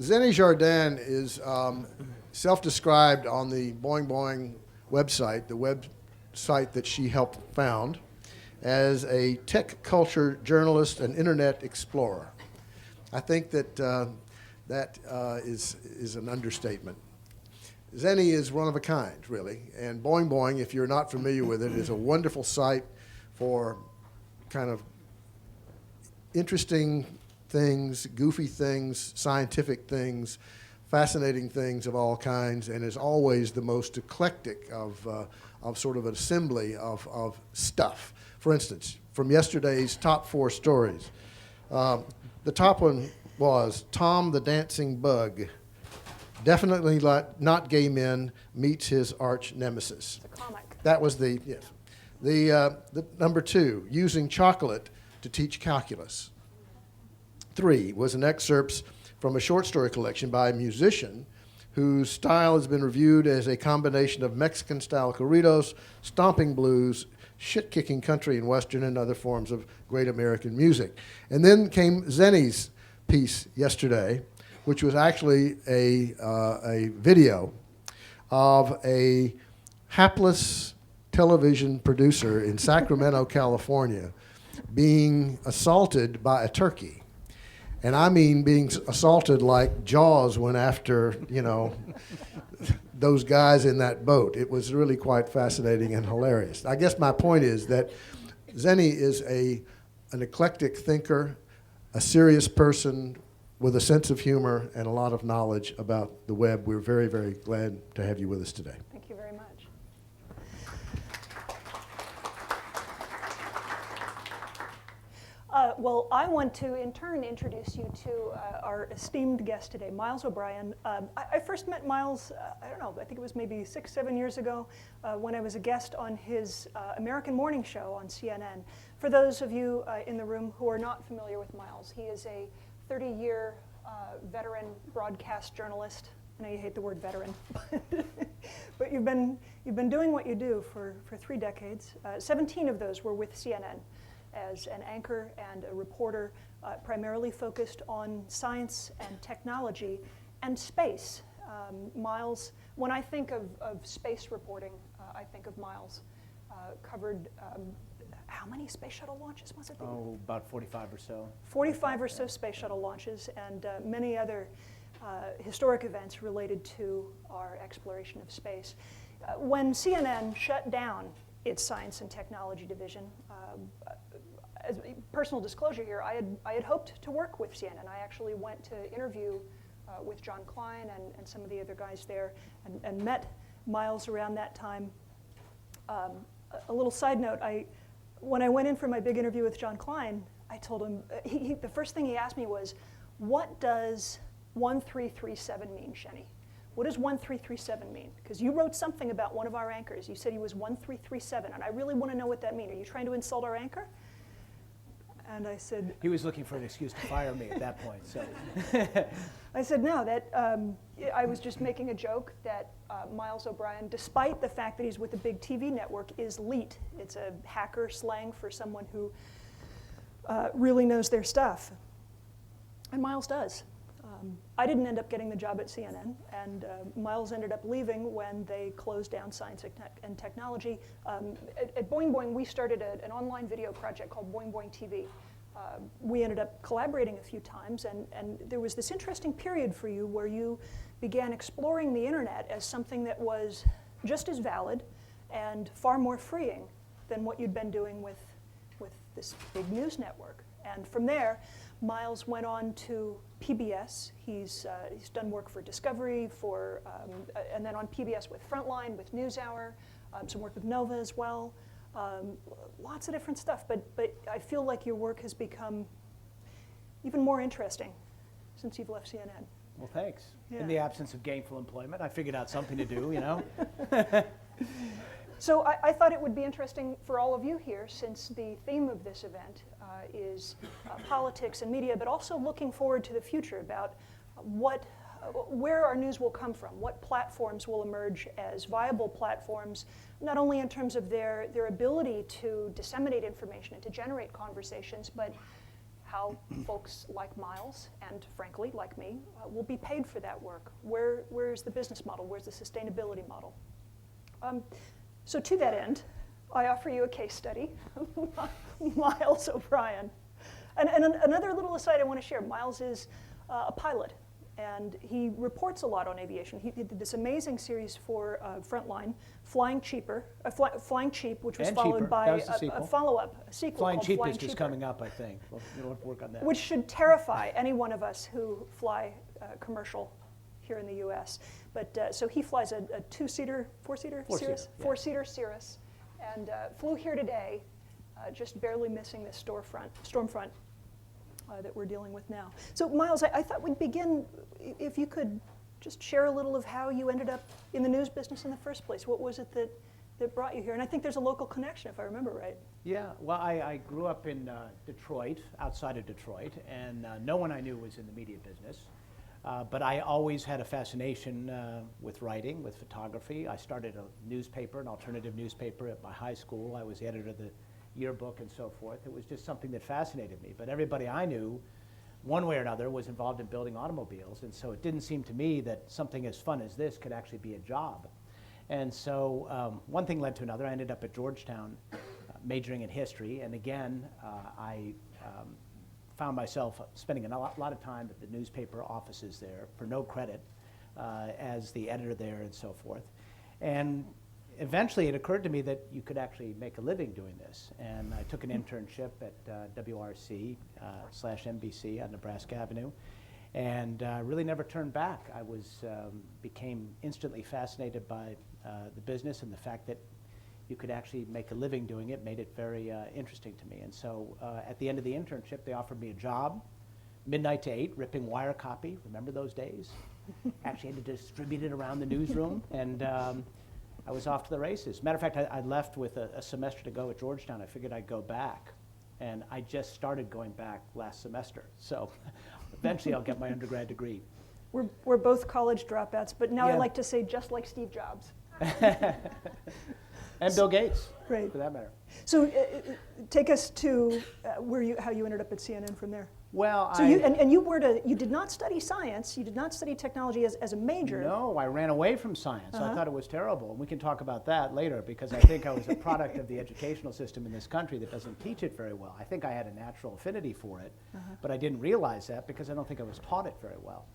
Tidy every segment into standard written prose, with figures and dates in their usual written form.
Xeni Jardin is self-described on the Boing Boing website, the website that she helped found, as a tech culture journalist and internet explorer. I think that that is an understatement. Xeni is one of a kind, really, and Boing Boing, if you're not familiar with it, is a wonderful site for kind of interesting things, goofy things, scientific things, fascinating things of all kinds, and is always the most eclectic of sort of an assembly of stuff. For instance, from yesterday's top 4 stories, the top one was Tom the Dancing Bug. Definitely not gay men meets his arch nemesis. It's a comic. That was the, yes. The number 2, using chocolate to teach calculus. 3 was an excerpt from a short story collection by a musician whose style has been reviewed as a combination of Mexican-style corridos, stomping blues, shit-kicking country and western, and other forms of great American music. And then came Xeni's piece yesterday, which was actually a video of a hapless television producer in Sacramento, California, being assaulted by a turkey. And I mean being assaulted like Jaws went after, you know, those guys in that boat. It was really quite fascinating and hilarious. I guess my point is that Xeni is an eclectic thinker, a serious person with a sense of humor and a lot of knowledge about the web. We're very, very glad to have you with us today. Thank you very much. Well, I want to, in turn, introduce you to our esteemed guest today, Miles O'Brien. I first met Miles, I don't know, I think it was maybe 6, 7 years ago when I was a guest on his American morning show on CNN. For those of you in the room who are not familiar with Miles, he is a 30-year veteran broadcast journalist. I know you hate the word veteran, but you've been doing what you do for 3 decades. 17 of those were with CNN as an anchor and a reporter, primarily focused on science and technology and space. Miles, when I think of space reporting, I think of Miles. Covered how many space shuttle launches was it? Oh, about 45 or so. 45 or so space shuttle launches and many other historic events related to our exploration of space. When CNN shut down its science and technology division, as personal disclosure here, I had hoped to work with CNN. I actually went to interview with John Klein and some of the other guys there and met Miles around that time. A little side note, when I went in for my big interview with John Klein, I told him, the first thing he asked me was, what does 1337 mean, Xeni? What does 1337 mean? Because you wrote something about one of our anchors. You said he was 1337, and I really want to know what that means. Are you trying to insult our anchor? And I said... He was looking for an excuse to fire me at that point, so... I said, no, that I was just making a joke that Miles O'Brien, despite the fact that he's with a big TV network, is leet. It's a hacker slang for someone who really knows their stuff. And Miles does. I didn't end up getting the job at CNN, and Miles ended up leaving when they closed down science and technology. At Boing Boing, we started an online video project called Boing Boing TV. We ended up collaborating a few times, and there was this interesting period for you where you began exploring the internet as something that was just as valid and far more freeing than what you'd been doing with this big news network. And from there, Miles went on to PBS. He's done work for Discovery, and then on PBS with Frontline, with NewsHour, some work with Nova as well. Lots of different stuff, but I feel like your work has become even more interesting since you've left CNN. Well, thanks. Yeah. In the absence of gainful employment, I figured out something to do, you know? So I thought it would be interesting for all of you here, since the theme of this event is politics and media, but also looking forward to the future about where our news will come from, what platforms will emerge as viable platforms, not only in terms of their ability to disseminate information and to generate conversations, but how folks like Miles and, frankly, like me, will be paid for that work. Where's the business model? Where's the sustainability model? So to that end, I offer you a case study, Miles O'Brien. And another little aside I want to share, Miles is a pilot, and he reports a lot on aviation. He did this amazing series for Frontline, Flying Cheap, which was And followed Cheaper. by That was the a sequel. follow-up, a sequel Flying called Cheap Flying is just Cheaper, coming up, I think. We'll have to work on that. which should terrify any one of us who fly commercial here in the U.S. But so he flies a two-seater, four-seater Cirrus, yeah. four-seater Cirrus, and flew here today, just barely missing this storm front that we're dealing with now. So Miles, I thought we'd begin, if you could just share a little of how you ended up in the news business in the first place. What was it that brought you here? And I think there's a local connection, if I remember right. Yeah, well, I grew up in Detroit, outside of Detroit, and no one I knew was in the media business. But I always had a fascination with writing, with photography. I started a newspaper, an alternative newspaper at my high school. I was the editor of the yearbook and so forth. It was just something that fascinated me. But everybody I knew, one way or another, was involved in building automobiles. And so it didn't seem to me that something as fun as this could actually be a job. And so one thing led to another. I ended up at Georgetown majoring in history. And again, I found myself spending a lot of time at the newspaper offices there for no credit as the editor there and so forth. And eventually it occurred to me that you could actually make a living doing this. And I took an internship at WRC / NBC on Nebraska Avenue, and really never turned back. I became instantly fascinated by the business, and the fact that you could actually make a living doing it made it very interesting to me. And so at the end of the internship, they offered me a job, midnight to 8, ripping wire copy. Remember those days? Actually had to distribute it around the newsroom, and I was off to the races. Matter of fact, I left with a semester to go at Georgetown. I figured I'd go back, and I just started going back last semester. So eventually I'll get my undergrad degree. We're both college dropouts, but now I Yeah. like to say just like Steve Jobs. And Bill Gates, Right. for that matter. So take us to how you ended up at CNN from there. Well, So you did not study science, you did not study technology as a major. No, I ran away from science. Uh-huh. I thought it was terrible. And we can talk about that later, because I think I was a product of the educational system in this country that doesn't teach it very well. I think I had a natural affinity for it, but I didn't realize that because I don't think I was taught it very well.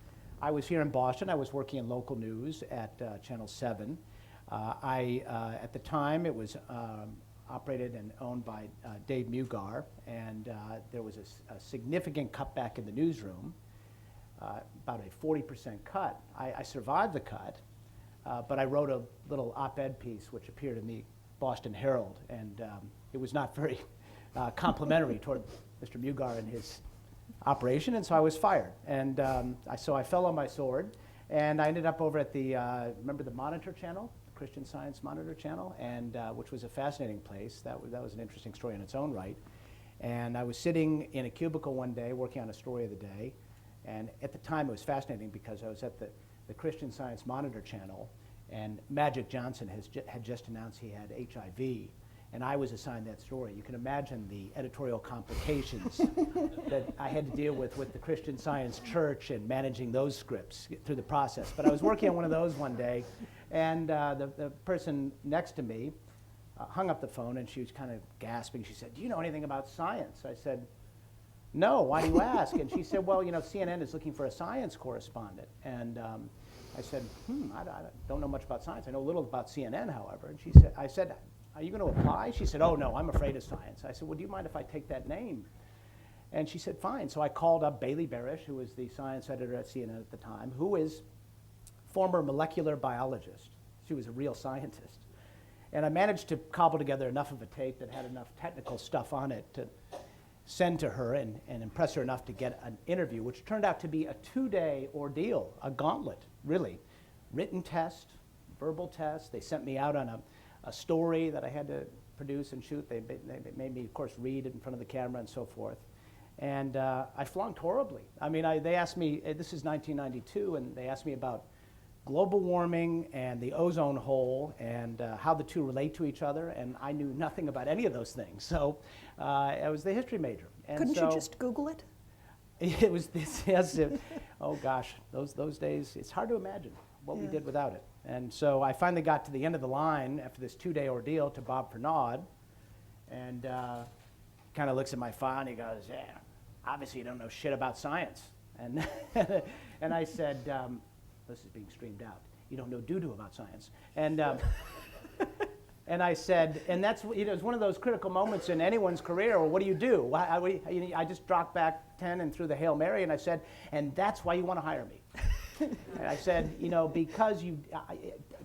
I was here in Boston. I was working in local news at Channel 7. At the time, it was operated and owned by Dave Mugar, and there was a significant cutback in the newsroom, about a 40% cut. I survived the cut, but I wrote a little op-ed piece which appeared in the Boston Herald, and it was not very complimentary toward Mr. Mugar and his operation, and so I was fired. And so I fell on my sword, and I ended up over at the, remember the Monitor channel? Christian Science Monitor channel, and which was a fascinating place. That was an interesting story in its own right. And I was sitting in a cubicle one day working on a story of the day, and at the time it was fascinating because I was at the Christian Science Monitor channel, and Magic Johnson had just announced he had HIV, and I was assigned that story. You can imagine the editorial complications that I had to deal with the Christian Science Church and managing those scripts through the process. But I was working on one of those one day, and the person next to me hung up the phone, and she was kind of gasping. She said, "Do you know anything about science?" I said, "No, why do you ask?" And she said, "Well, you know, CNN is looking for a science correspondent." And I said, I don't know much about science. I know a little about CNN, however. And I said, "Are you going to apply?" She said, "Oh, no, I'm afraid of science." I said, "Well, do you mind if I take that name?" And she said, "Fine." So I called up Bailey Barish, who was the science editor at CNN at the time, who is former molecular biologist. She was a real scientist. And I managed to cobble together enough of a tape that had enough technical stuff on it to send to her and impress her enough to get an interview, which turned out to be a 2-day ordeal, a gauntlet, really. Written test, verbal test. They sent me out on a story that I had to produce and shoot. They made me, of course, read it in front of the camera and so forth. And I flunked horribly. I mean, they asked me, this is 1992, and they asked me about global warming and the ozone hole and how the two relate to each other, and I knew nothing about any of those things. So I was the history major, And Couldn't so you just Google it? it was this, yes, oh gosh, those days, it's hard to imagine what we Yeah. did without it. And so I finally got to the end of the line after this 2-day ordeal to Bob Pernaud, and kind of looks at my file and he goes, yeah, obviously you don't know shit about science. And, and I said, this is being streamed out, you don't know doo-doo about science. And, and I said, and that's, you know, it's one of those critical moments in anyone's career. Well, what do you do? I just dropped back 10 and threw the Hail Mary, and I said, and that's why you want to hire me. And I said, you know, because you,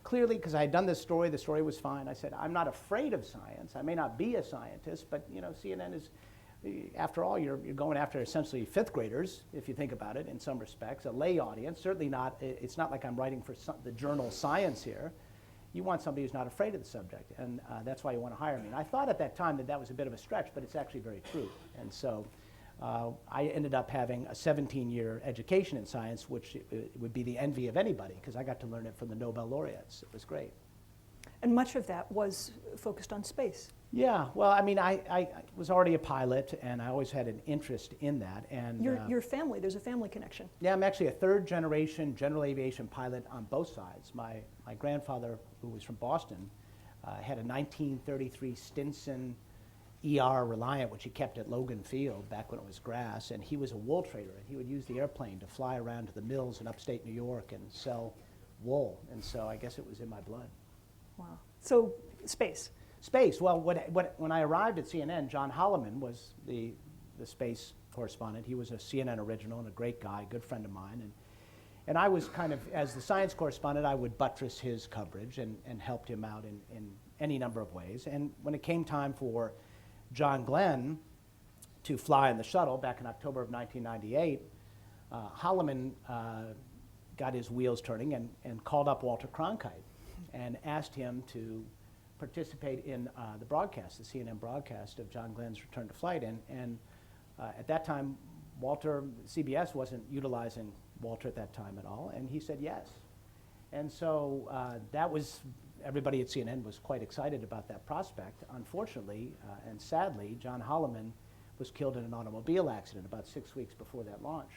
clearly, because I had done this story, the story was fine. I said, I'm not afraid of science. I may not be a scientist, but, you know, CNN is, after all, you're going after essentially fifth graders, if you think about it, in some respects, a lay audience. Certainly not, it's not like I'm writing for the journal Science here. You want somebody who's not afraid of the subject, and that's why you want to hire me. And I thought at that time that that was a bit of a stretch, but it's actually very true. And so I ended up having a 17-year education in science, which would be the envy of anybody, because I got to learn it from the Nobel laureates. It was great. And much of that was focused on space. Yeah, well, I mean, I was already a pilot, and I always had an interest in that. And Your family, there's a family connection. yeah, I'm actually a third-generation general aviation pilot on both sides. My grandfather, who was from Boston, had a 1933 Stinson ER Reliant, which he kept at Logan Field back when it was grass, and he was a wool trader, and he would use the airplane to fly around to the mills in upstate New York and sell wool, and so I guess it was in my blood. Wow. So space. Space, well, when I arrived at CNN, John Holloman was the space correspondent. He was a CNN original and a great guy, good friend of mine, and I was kind of, as the science correspondent, I would buttress his coverage and helped him out in any number of ways. And when it came time for John Glenn to fly in the shuttle back in October of 1998, Holloman got his wheels turning and called up Walter Cronkite and asked him to participate in the broadcast, the CNN broadcast of John Glenn's return to flight. And at that time, CBS wasn't utilizing Walter at that time at all, and he said yes. And so that was, everybody at CNN was quite excited about that prospect. Unfortunately, and sadly, John Holloman was killed in an automobile accident about 6 weeks before that launch.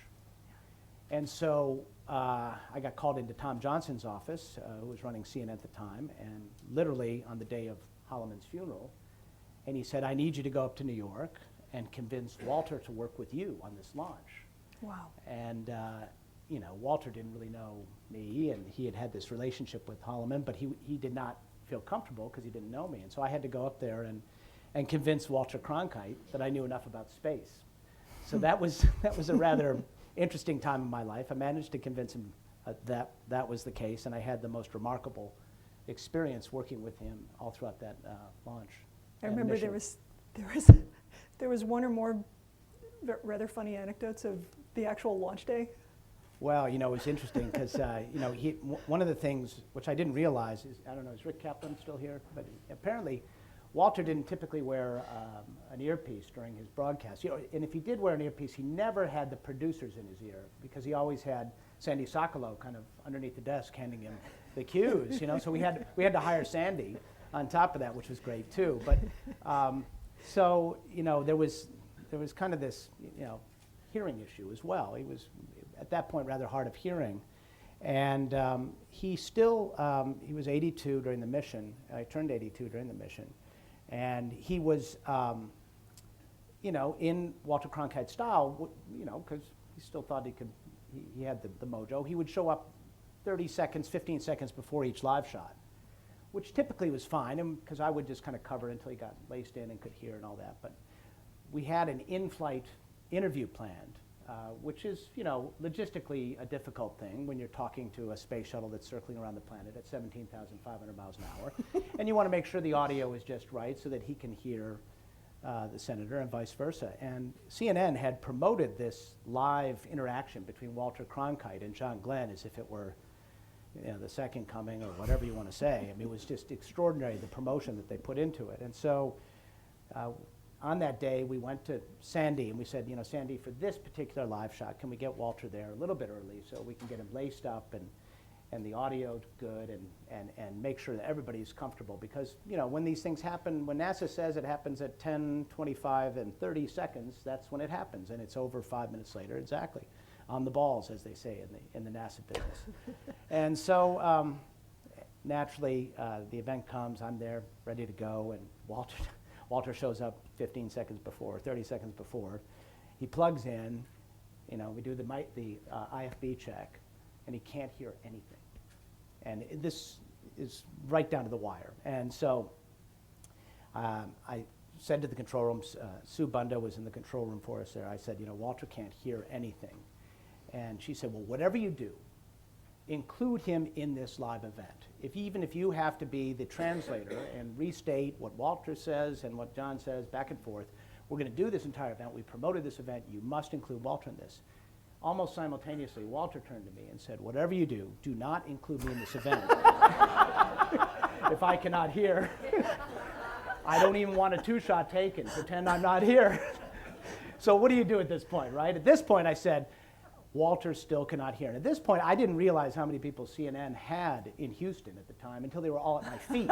And so I got called into Tom Johnson's office, who was running CNN at the time, and literally on the day of Holloman's funeral, and he said, I need you to go up to New York and convince Walter to work with you on this launch. Wow. And you know, Walter didn't really know me, and he had this relationship with Holloman, but he did not feel comfortable because he didn't know me. And so I had to go up there and convince Walter Cronkite that I knew enough about space. So that was a rather interesting time in my life. I managed to convince him that was the case, and I had the most remarkable experience working with him all throughout that launch. I remember mission. there was one or more rather funny anecdotes of the actual launch day. Well, you know, it was interesting because, you know, one of the things which I didn't realize is, I don't know, is Rick Kaplan still here? But apparently, Walter didn't typically wear an earpiece during his broadcast. You know, and if he did wear an earpiece, he never had the producers in his ear because he always had Sandy Sokolow kind of underneath the desk handing him the cues. You know, so we had to hire Sandy on top of that, which was great too. But so you know, there was kind of this, you know, hearing issue as well. He was at that point rather hard of hearing, and he was 82 during the mission. I turned 82 during the mission. And he was, you know, in Walter Cronkite style, you know, because he still thought he had the mojo. He would show up 30 seconds, 15 seconds before each live shot, which typically was fine, because I would just kind of cover until he got laced in and could hear and all that. But we had an in-flight interview planned, which is, you know, logistically a difficult thing when you're talking to a space shuttle that's circling around the planet at 17,500 miles an hour. And you want to make sure the audio is just right so that he can hear the senator and vice versa. And CNN had promoted this live interaction between Walter Cronkite and John Glenn as if it were, you know, the second coming or whatever you want to say. I mean, it was just extraordinary, the promotion that they put into it. And so on that day, we went to Sandy and we said, you know, Sandy, for this particular live shot, can we get Walter there a little bit early so we can get him laced up and the audio good, and make sure that everybody's comfortable. Because, you know, when these things happen, when NASA says it happens at 10, 25, and 30 seconds, that's when it happens, and it's over 5 minutes later, exactly. On the balls, as they say in the NASA business. And so, naturally, the event comes, I'm there, ready to go, and Walter shows up 15 seconds before, 30 seconds before. He plugs in, you know, we do the IFB check, and he can't hear anything. And this is right down to the wire. And so I said to the control room, Sue Bunda was in the control room for us there, I said, you know, Walter can't hear anything. And she said, well, whatever you do, include him in this live event. Even if you have to be the translator and restate what Walter says and what John says back and forth, we're going to do this entire event. We promoted this event. You must include Walter in this. Almost simultaneously, Walter turned to me and said, whatever you do, do not include me in this event. If I cannot hear, I don't even want a two-shot taken. Pretend I'm not here. So what do you do at this point, right? At this point, I said, Walter still cannot hear. And at this point, I didn't realize how many people CNN had in Houston at the time until they were all at my feet,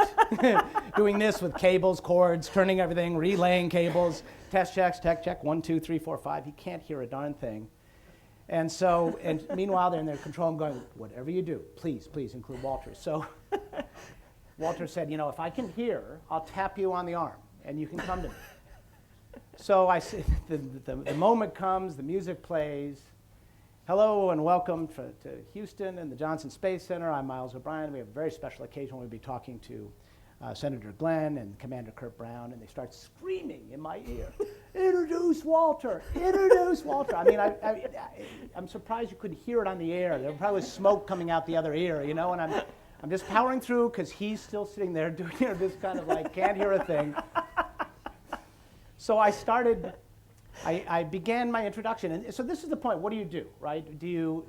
doing this with cables, cords, turning everything, relaying cables, test checks, tech check, 1, 2, 3, 4, 5. He can't hear a darn thing. And so, and meanwhile, they're in their control room going, whatever you do, please, please include Walter. So Walter said, you know, if I can hear, I'll tap you on the arm, and you can come to me. So the moment comes, the music plays. Hello and welcome to Houston and the Johnson Space Center. I'm Miles O'Brien. We have a very special occasion. We'll be talking to Senator Glenn and Commander Kurt Brown, and they start screaming in my ear, introduce Walter, introduce Walter. I mean, I'm surprised you couldn't hear it on the air. There probably was smoke coming out the other ear, you know, and I'm just powering through because he's still sitting there doing, you know, this kind of like, can't hear a thing. So I began my introduction, and so this is the point. What do you do, right? Do you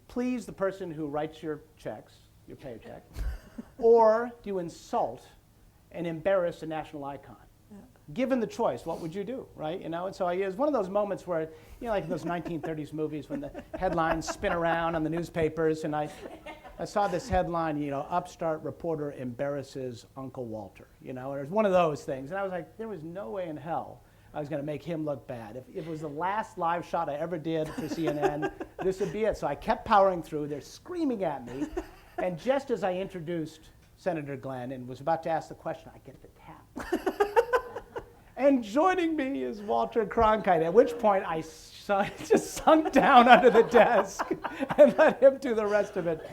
please the person who writes your checks, your paycheck, or do you insult and embarrass a national icon? Yeah. Given the choice, what would you do, right? You know, and so it was one of those moments where, you know, like in those 1930s movies when the headlines spin around on the newspapers, and I saw this headline, you know, upstart reporter embarrasses Uncle Walter, you know, and it was one of those things. And I was like, there was no way in hell I was going to make him look bad. If it was the last live shot I ever did for CNN, this would be it. So I kept powering through. They're screaming at me. And just as I introduced Senator Glenn and was about to ask the question, I get the tap. And joining me is Walter Cronkite, at which point I just sunk down under the desk and let him do the rest of it.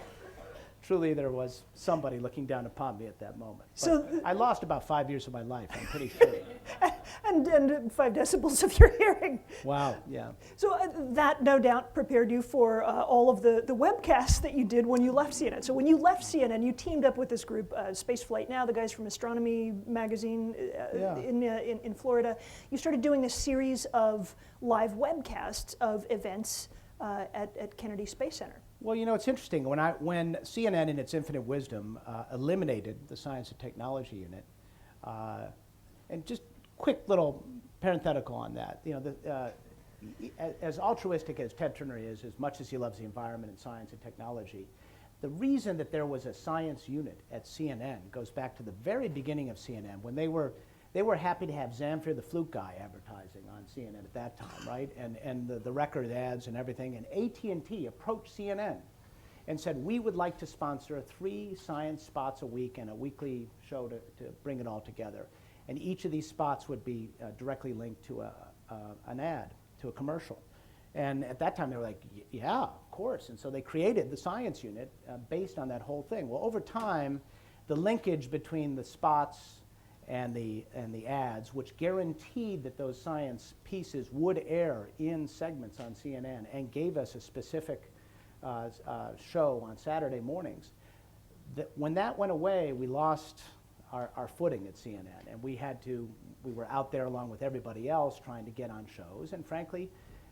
Truly, there was somebody looking down upon me at that moment. So I lost about 5 years of my life, I'm pretty sure. and 5 decibels of your hearing. Wow, yeah. So that no doubt prepared you for all of the webcasts that you did when you left CNN. So when you left CNN, you teamed up with this group, Spaceflight Now, the guys from Astronomy Magazine in Florida. You started doing this series of live webcasts of events at Kennedy Space Center. Well, you know, it's interesting. When CNN, in its infinite wisdom, eliminated the Science and Technology Unit, and just quick little parenthetical on that, you know, as altruistic as Ted Turner is, as much as he loves the environment and science and technology, the reason that there was a science unit at CNN goes back to the very beginning of CNN, when they were happy to have Zamfir the Flute Guy advertising on CNN at that time, right? And the record ads and everything. And AT&T approached CNN and said, we would like to sponsor 3 science spots a week and a weekly show to bring it all together. And each of these spots would be directly linked to an ad, to a commercial. And at that time, they were like, yeah, of course. And so they created the science unit based on that whole thing. Well, over time, the linkage between the spots and the ads, which guaranteed that those science pieces would air in segments on CNN and gave us a specific show on Saturday mornings. When that went away, we lost our footing at CNN, and we were out there along with everybody else trying to get on shows, and frankly,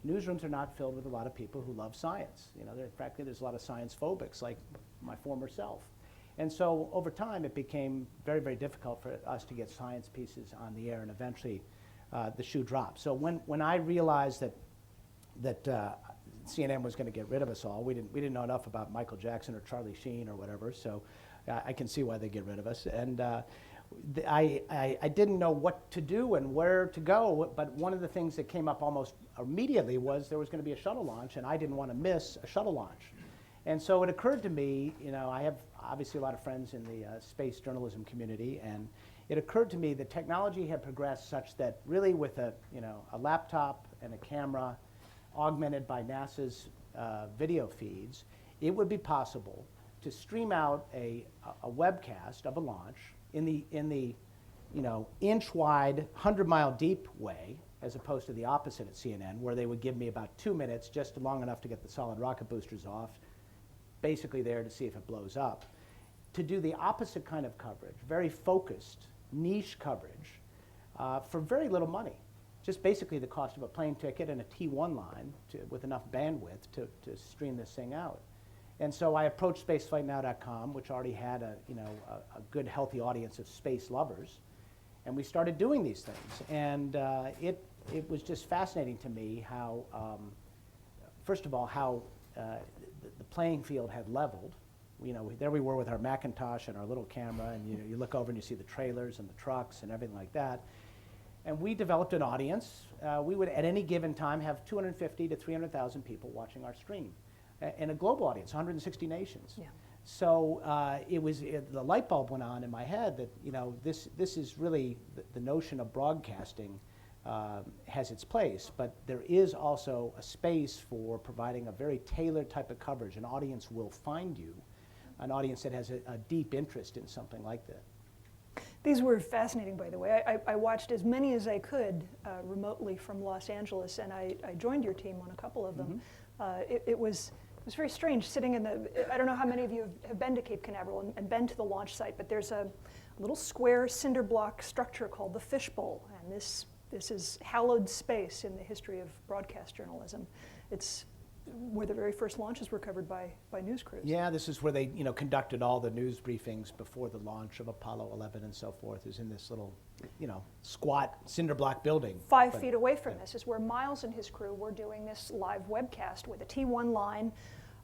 newsrooms are not filled with a lot of people who love science. You know, frankly, there's a lot of science phobics, like my former self. And so over time, it became very, very difficult for us to get science pieces on the air, and eventually the shoe dropped. So when I realized that CNN was going to get rid of us all. We didn't know enough about Michael Jackson or Charlie Sheen or whatever, so I can see why they get rid of us. And I didn't know what to do and where to go, but one of the things that came up almost immediately was there was going to be a shuttle launch, and I didn't want to miss a shuttle launch. And so it occurred to me, I have obviously a lot of friends in the space journalism community, and it occurred to me that technology had progressed such that really with a laptop and a camera augmented by NASA's video feeds, it would be possible to stream out a webcast of a launch in the inch-wide, 100-mile deep way, as opposed to the opposite at CNN, where they would give me about 2 minutes, just long enough to get the solid rocket boosters off, basically there to see if it blows up. To do the opposite kind of coverage, very focused, niche coverage, for very little money. Just basically the cost of a plane ticket and a T1 line with enough bandwidth to stream this thing out. And so I approached spaceflightnow.com, which already had a good, healthy audience of space lovers, and we started doing these things. And it was just fascinating to me how, first of all, how the playing field had leveled. There we were with our Macintosh and our little camera, and you look over and you see the trailers and the trucks and everything like that. And we developed an audience. We would, at any given time, have 250 to 300,000 people watching our stream, and a global audience, 160 nations. Yeah. So the light bulb went on in my head that this is really the notion of broadcasting has its place, but there is also a space for providing a very tailored type of coverage. An audience will find you, an audience that has a deep interest in something like that. These were fascinating, by the way. I watched as many as I could remotely from Los Angeles, and I joined your team on a couple of them. Mm-hmm. It was very strange sitting in I don't know how many of you have been to Cape Canaveral and been to the launch site, but there's a little square cinder block structure called the Fishbowl, and this is hallowed space in the history of broadcast journalism. It's where the very first launches were covered by news crews. Yeah, this is where they conducted all the news briefings before the launch of Apollo 11 and so forth, is in this little squat cinder block building. 5 feet away from this is where Miles and his crew were doing this live webcast with a T1 line,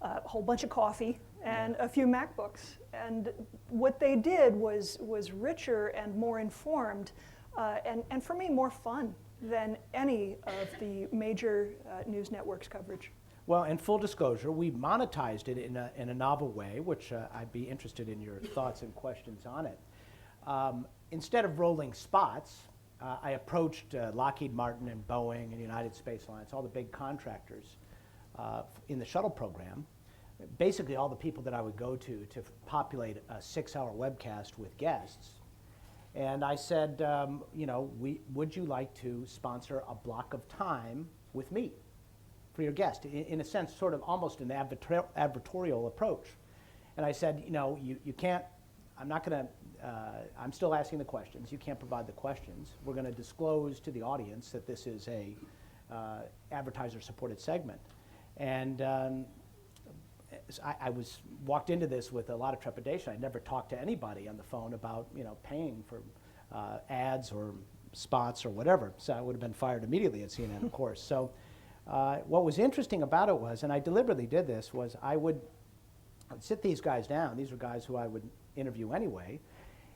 a whole bunch of coffee, and a few MacBooks. And what they did was richer and more informed, and for me, more fun than any of the major news networks' coverage. Well, in full disclosure, we monetized it in a novel way, which I'd be interested in your thoughts and questions on it. Instead of rolling spots, I approached Lockheed Martin and Boeing and United Space Alliance, all the big contractors in the shuttle program, basically all the people that I would go to populate a 6-hour webcast with guests. And I said, would you like to sponsor a block of time with me for your guest? In a sense, sort of almost an advertorial approach. And I said, you can't, I'm still asking the questions. You can't provide the questions. We're going to disclose to the audience that this is a advertiser-supported segment. And I walked into this with a lot of trepidation. I never talked to anybody on the phone about paying for ads or spots or whatever. So I would have been fired immediately at CNN, of course. So what was interesting about it was, and I deliberately did this, was I'd sit these guys down. These were guys who I would interview anyway,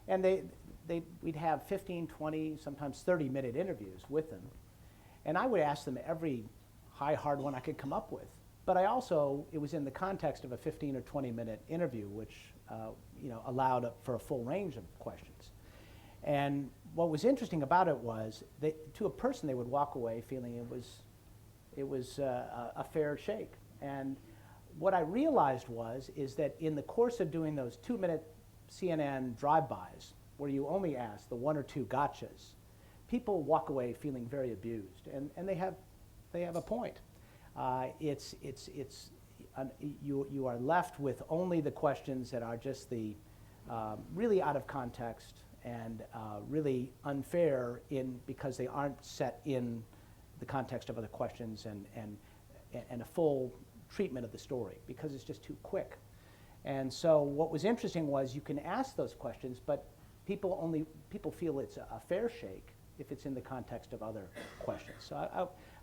and we'd have 15, 20, sometimes 30-minute interviews with them. And I would ask them every hard one I could come up with. But it was in the context of a 15 or 20-minute interview, which allowed for a full range of questions. And what was interesting about it was that to a person, they would walk away feeling it was a fair shake. And what I realized is that in the course of doing those 2-minute CNN drive-bys, where you only ask the 1 or 2 gotchas, people walk away feeling very abused, and they have a point. You are left with only the questions that are just the really out of context and really unfair because they aren't set in the context of other questions and a full treatment of the story, because it's just too quick. And so what was interesting was you can ask those questions, but people feel it's a fair shake if it's in the context of other questions. So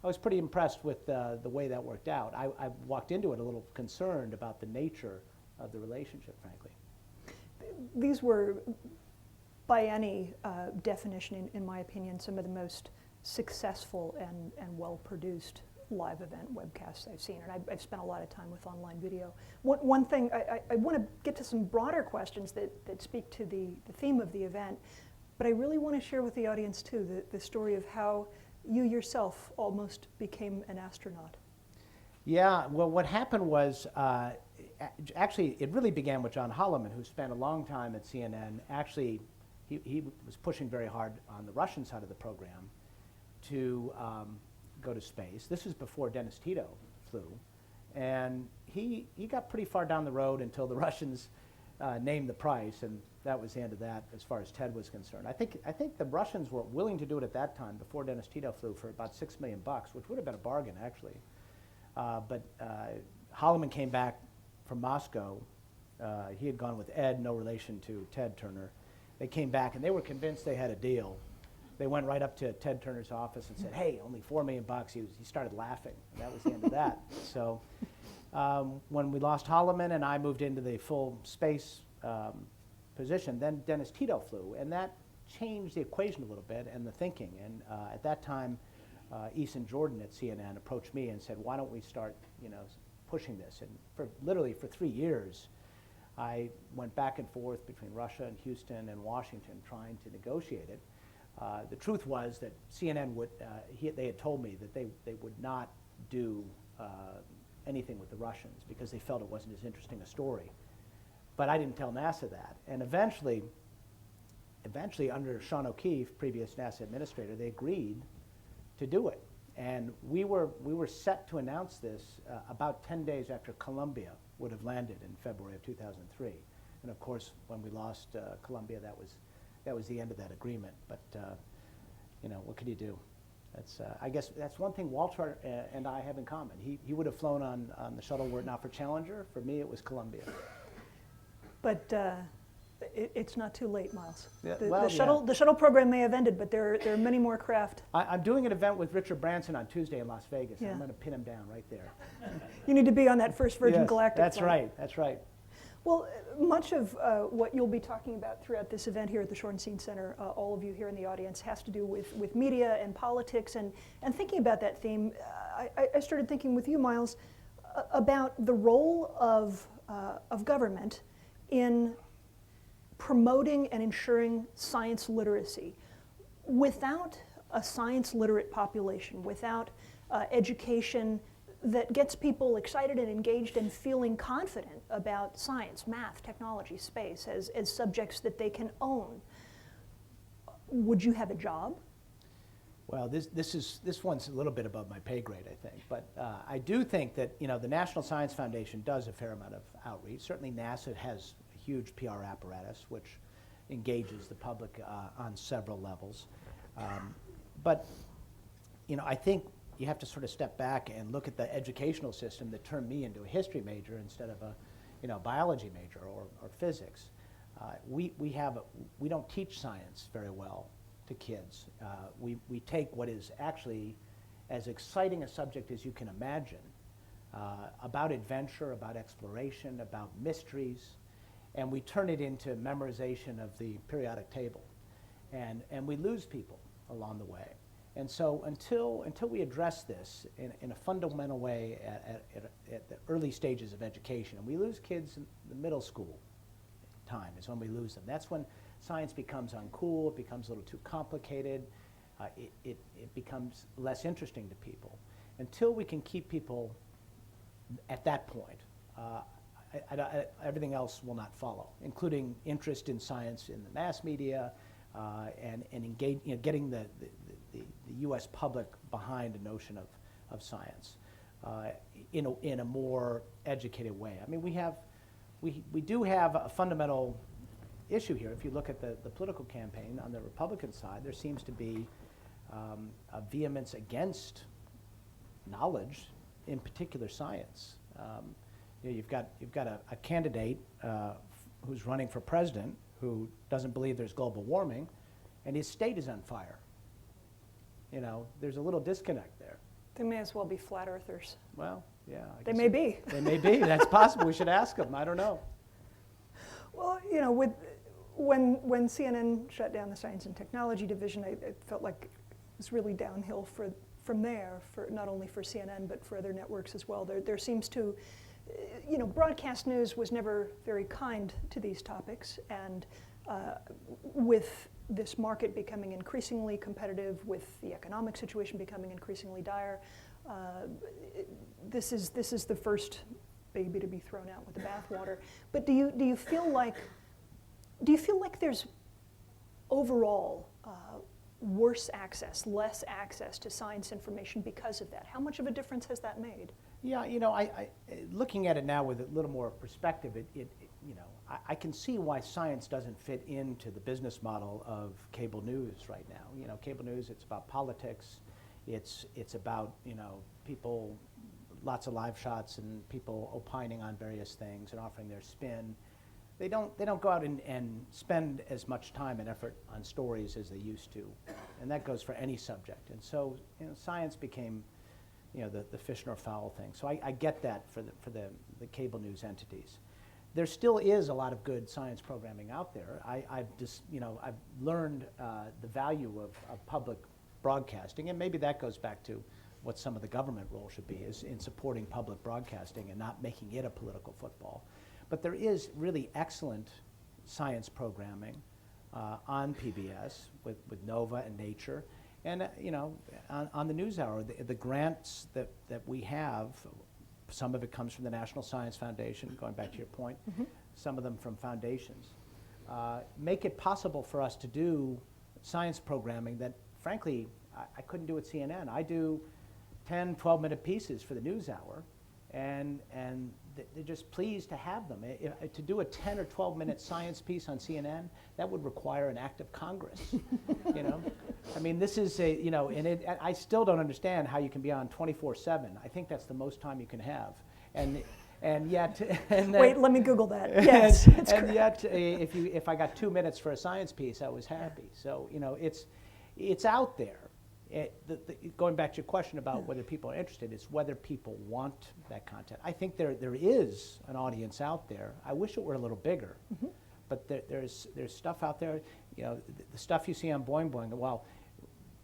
I was pretty impressed with the way that worked out. I walked into it a little concerned about the nature of the relationship, frankly. These were, by any definition, in my opinion, some of the most successful and well-produced live event webcasts I've seen, and I've spent a lot of time with online video. One thing, I want to get to some broader questions that speak to the theme of the event, but I really want to share with the audience too the story of how you yourself almost became an astronaut. Yeah, well, what happened was, actually, it really began with John Holloman, who spent a long time at CNN. Actually, he was pushing very hard on the Russian side of the program to go to space. This was before Dennis Tito flew. And he got pretty far down the road until the Russians named the price, and that was the end of that as far as TED was concerned. I think the Russians were willing to do it at that time, before Dennis Tito flew, for about $6 million, which would have been a bargain, actually. But Holloman came back from Moscow. He had gone with Ed, no relation to Ted Turner. They came back, and they were convinced they had a deal. They went right up to Ted Turner's office and said, "Hey, only $4 million." He started laughing, and that was the end of that. So when we lost Holloman and I moved into the full space position, then Dennis Tito flew, and that changed the equation a little bit and the thinking. And at that time, Xeni Jardin at CNN approached me and said, "Why don't we start, pushing this?" And literally for 3 years, I went back and forth between Russia and Houston and Washington trying to negotiate it. The truth was that CNN would, they had told me that they would not do anything with the Russians because they felt it wasn't as interesting a story. But I didn't tell NASA that. And eventually under Sean O'Keefe, previous NASA administrator, they agreed to do it. And we were set to announce this about 10 days after Columbia would have landed in February of 2003. And of course, when we lost Columbia, that was the end of that agreement. But what could you do? That's I guess that's one thing Walter and I have in common. He would have flown on the shuttle were it not for Challenger. For me, it was Columbia. But it's not too late, Miles. Yeah, the shuttle program may have ended, but there are many more craft. I'm doing an event with Richard Branson on Tuesday in Las Vegas. Yeah. I'm going to pin him down right there. You need to be on that first Virgin Yes, Galactic that's flight. right. That's right. Well, much of what you'll be talking about throughout this event here at the Shorenstein Center, all of you here in the audience, has to do with media and politics. And thinking about that theme, I started thinking with you, Miles, about the role of government in promoting and ensuring science literacy. Without a science literate population, without education that gets people excited and engaged and feeling confident about science, math, technology, space as subjects that they can own, would you have a job? Well, this one's a little bit above my pay grade, I think. But I do think that the National Science Foundation does a fair amount of outreach. Certainly NASA has a huge PR apparatus which engages the public on several levels. But I think you have to sort of step back and look at the educational system that turned me into a history major instead of a biology major or physics. We don't teach science very well to kids. We take what is actually as exciting a subject as you can imagine, about adventure, about exploration, about mysteries, and we turn it into memorization of the periodic table. And we lose people along the way. And so until we address this in a fundamental way at the early stages of education, and we lose kids in the middle school time is when we lose them. That's when science becomes uncool, it becomes a little too complicated, it becomes less interesting to people. Until we can keep people at that point, everything else will not follow, including interest in science in the mass media, and engage, getting the U.S. public behind a notion of science in a more educated way. I mean, we do have a fundamental issue here. If you look at the political campaign on the Republican side, there seems to be a vehemence against knowledge, in particular science. You've got a candidate who's running for president who doesn't believe there's global warming, and his state is on fire. There's a little disconnect there. They may as well be flat earthers. Well, yeah. They may be. They may be. That's possible. We should ask them. I don't know. Well, when CNN shut down the Science and Technology division, I felt like it was really downhill from there, for not only for CNN but for other networks as well. There seems to, broadcast news was never very kind to these topics, and with this market becoming increasingly competitive, with the economic situation becoming increasingly dire, this is the first baby to be thrown out with the bathwater. But do you feel like there's overall worse access, less access to science information because of that? How much of a difference has that made? Yeah, I looking at it now with a little more perspective, I can see why science doesn't fit into the business model of cable news right now. Cable news, it's about politics, it's about people, lots of live shots and people opining on various things and offering their spin. They don't go out and spend as much time and effort on stories as they used to, and that goes for any subject. And so science became the fish nor fowl thing. So I get that for the cable news entities. There still is a lot of good science programming out there. I've learned the value of public broadcasting, and maybe that goes back to what some of the government role should be, is in supporting public broadcasting and not making it a political football. But there is really excellent science programming on PBS with Nova and Nature. And on the NewsHour, the grants that we have, some of it comes from the National Science Foundation, going back to your point, some of them from foundations, make it possible for us to do science programming that, frankly, I couldn't do at CNN. I do 10, 12-minute pieces for the NewsHour, and they're just pleased to have them. To do a 10 or 12-minute science piece on CNN, that would require an act of Congress. I mean, this is I still don't understand how you can be on 24/7. I think that's the most time you can have, and yet. Wait, let me Google that. Yes, and yet, if I got 2 minutes for a science piece, I was happy. So it's out there. Going back to your question about whether people are interested, it's whether people want that content. I think there is an audience out there. I wish it were a little bigger, but there's stuff out there. The stuff you see on Boing Boing. While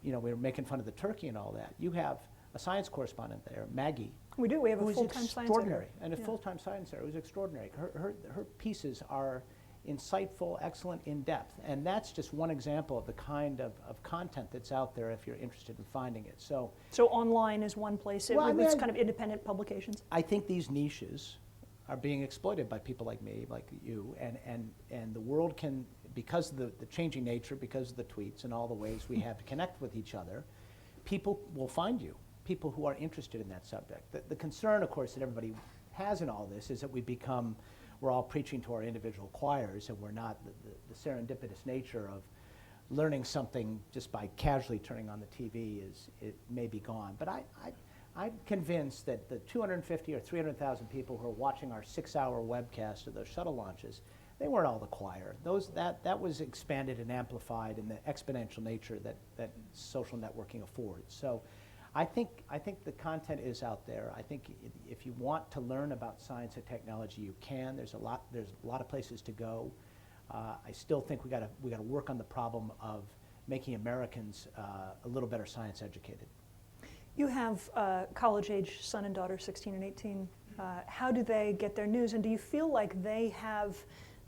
we were making fun of the turkey and all that, you have a science correspondent there, Maggie. We do. We have a full-time science extraordinary, editor. and a full-time science editor. It was extraordinary. Her pieces are insightful, excellent, in-depth. And that's just one example of the kind of content that's out there if you're interested in finding it. So online is one place. Well, It's kind of independent publications. I think these niches are being exploited by people like me, like you, and the world can, because of the changing nature, because of the tweets and all the ways we have to connect with each other, people will find you, people who are interested in that subject. The concern, of course, that everybody has in all this is that we're all preaching to our individual choirs, and we're not, the serendipitous nature of learning something just by casually turning on the TV it may be gone. But I'm convinced that the 250 or 300,000 people who are watching our 6-hour webcast of those shuttle launches, they weren't all the choir. That was expanded and amplified in the exponential nature that social networking affords. So I think the content is out there. I think if you want to learn about science and technology, you can. There's a lot of places to go. I still think we got to work on the problem of making Americans a little better science educated. You have college-age son and daughter, 16 and 18. How do they get their news, and do you feel like they have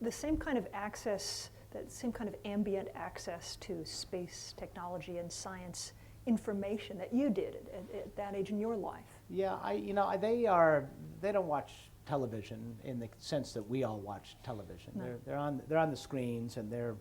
the same kind of access, that same kind of ambient access to space technology and science information that you did at that age in your life? Yeah, they don't watch television in the sense that we all watch television. No. They're on the screens, and they're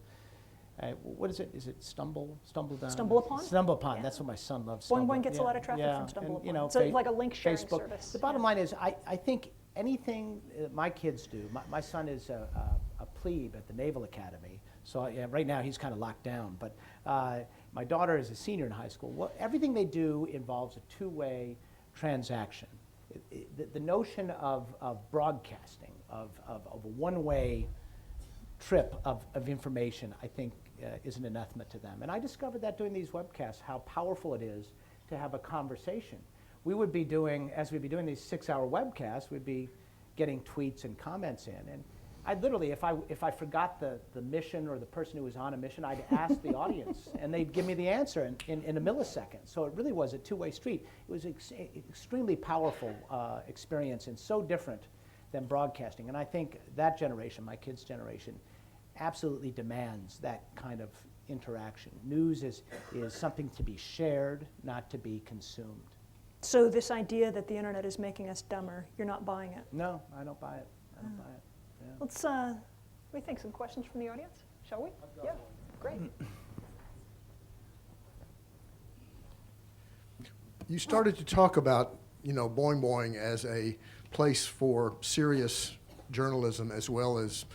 what is it? Is it Stumble Down? Stumble Upon? Stumble Upon. Yeah. That's what my son loves. Boing Boing gets a lot of traffic from Stumble Upon. So it's like a link sharing Facebook. service. The bottom line is, I think anything my kids do. My son is a plebe at the Naval Academy, so right now he's kind of locked down. But my daughter is a senior in high school. Everything they do involves a two-way transaction. The notion of broadcasting, of a one-way trip of information, I think, is an anathema to them. And I discovered that doing these webcasts, how powerful it is to have a conversation we would be doing, as we'd be doing these 6-hour webcasts, we'd be getting tweets and comments in. And I'd literally, if I forgot the mission or the person who was on a mission, I'd ask the audience, and they'd give me the answer in a millisecond. So it really was a two-way street. It was an extremely powerful experience and so different than broadcasting. And I think that generation, my kids' generation, absolutely demands that kind of interaction. News is something to be shared, not to be consumed. So this idea that the internet is making us dumber, you're not buying it? No, I don't buy it. I don't buy it. Yeah. Let's, we think some questions from the audience, shall we? Yeah, great. You started to talk about, Boing Boing as a place for serious journalism as well as,